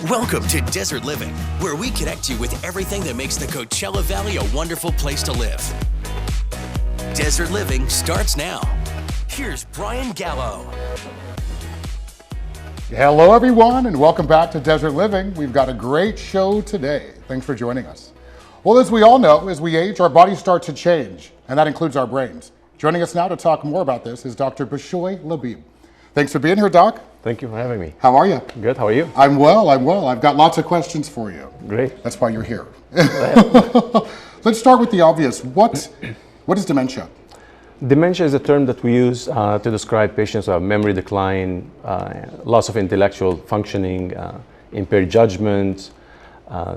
Welcome to Desert Living, where we connect you with everything that makes the Coachella Valley a wonderful place to live. Desert Living starts now. Here's Brian Gallo. Hello, everyone, and welcome back to Desert Living. We've got a great show today. Thanks for joining us. Well, as we all know, as we age, our bodies start to change, and that includes our brains. Joining us now to talk more about this is Dr. Bishoy Labib. Thanks for being here, Doc. Thank you for having me. How are you? Good, how are you? I'm well. I've got lots of questions for you. Great. That's why you're here. Let's start with the obvious. What is dementia? Dementia is a term that we use to describe patients who have memory decline, loss of intellectual functioning, impaired judgment.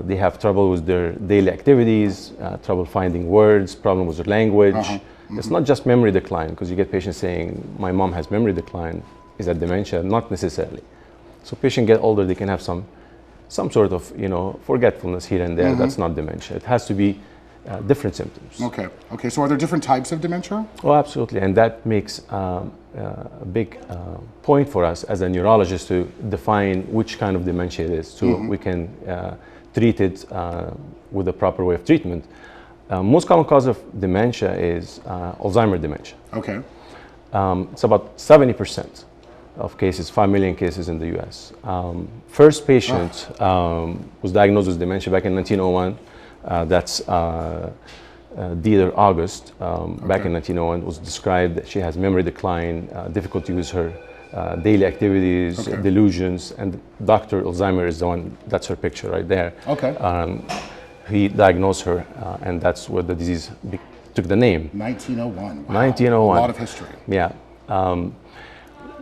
They have trouble with their daily activities, trouble finding words, problem with their language. It's not just memory decline, because you get patients saying, my mom has memory decline. Is that dementia? Not necessarily. So patients get older, they can have some sort of, forgetfulness here and there. That's not dementia. It has to be different symptoms. Okay. So are there different types of dementia? Oh, absolutely. And that makes a big point for us as a neurologist to define which kind of dementia it is, so we can treat it with the proper way of treatment. Most common cause of dementia is Alzheimer dementia. Okay. It's about 70% of cases, 5 million cases in the US. First patient was diagnosed with dementia back in 1901. That's Dear August, back in 1901, was described that she has memory decline, difficulty with her daily activities, delusions, and Dr. Alzheimer is the one, that's her picture right there. Okay. He diagnosed her, and that's where the disease took the name. 1901. Wow. 1901. A lot of history. Yeah.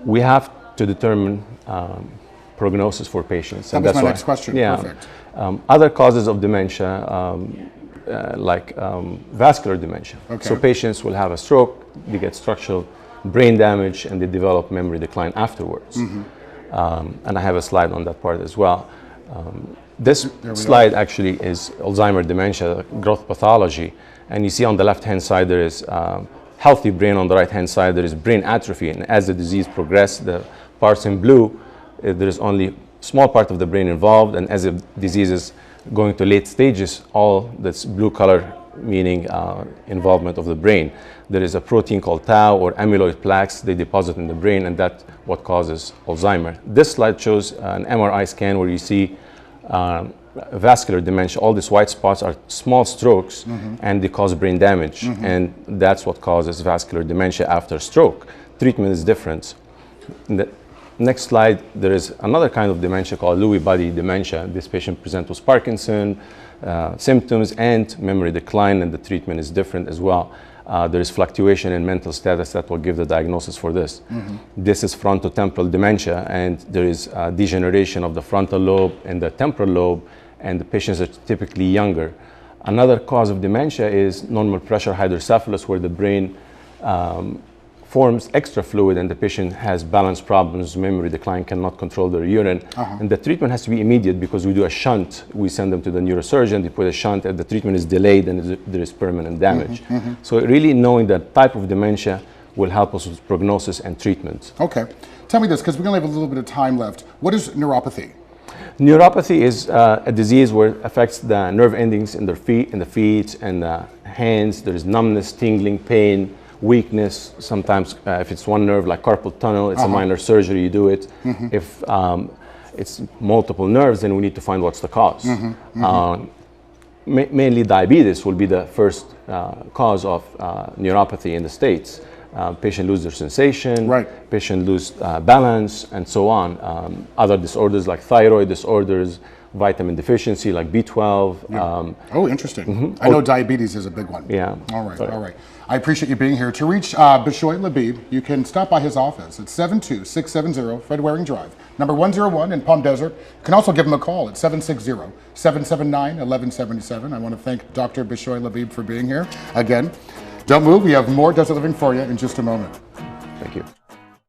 We have to determine prognosis for patients. That was my next question. Yeah. Perfect. Other causes of dementia, like vascular dementia. Okay. So patients will have a stroke, they get structural brain damage, and they develop memory decline afterwards. And I have a slide on that part as well. This slide actually is Alzheimer dementia, growth pathology. And you see on the left-hand side there is healthy brain, on the right-hand side there is brain atrophy. And as the disease progresses, the parts in blue, there is only small part of the brain involved. And as the disease is going to late stages, all that's blue color, meaning involvement of the brain. There is a protein called tau or amyloid plaques. They deposit in the brain, and that's what causes Alzheimer. This slide shows an MRI scan where you see vascular dementia. All these white spots are small strokes, and they cause brain damage, and that's what causes vascular dementia after stroke. Treatment is different. In the next slide, there is another kind of dementia called Lewy body dementia. This patient presents with Parkinson symptoms and memory decline, and the treatment is different as well. There is fluctuation in mental status that will give the diagnosis for this. This is frontotemporal dementia, and there is degeneration of the frontal lobe and the temporal lobe, and the patients are typically younger. Another cause of dementia is normal pressure hydrocephalus, where the brain forms extra fluid and the patient has balance problems, memory decline, cannot control their urine. And the treatment has to be immediate because we do a shunt. We send them to the neurosurgeon, they put a shunt, and the treatment is delayed and there is permanent damage. So really knowing that type of dementia will help us with prognosis and treatment. Okay. Tell me this, because we only have a little bit of time left. What is neuropathy? Neuropathy is a disease where it affects the nerve endings in the feet and the hands. There is numbness, tingling, pain, weakness. Sometimes if it's one nerve, like carpal tunnel, it's a minor surgery, you do it. If it's multiple nerves, then we need to find what's the cause. Mainly diabetes will be the first cause of neuropathy in the States. Patient lose their sensation, patient lose balance, and so on. Other disorders like thyroid disorders, vitamin deficiency like B12. Oh, interesting. I know diabetes is a big one. Yeah. All right. I appreciate you being here. To reach Bishoy Labib, you can stop by his office at 72670 Fred Waring Drive, number 101 in Palm Desert. You can also give him a call at 760-779-1177. I want to thank Dr. Bishoy Labib for being here again. Don't move. We have more Desert Living for you in just a moment. Thank you.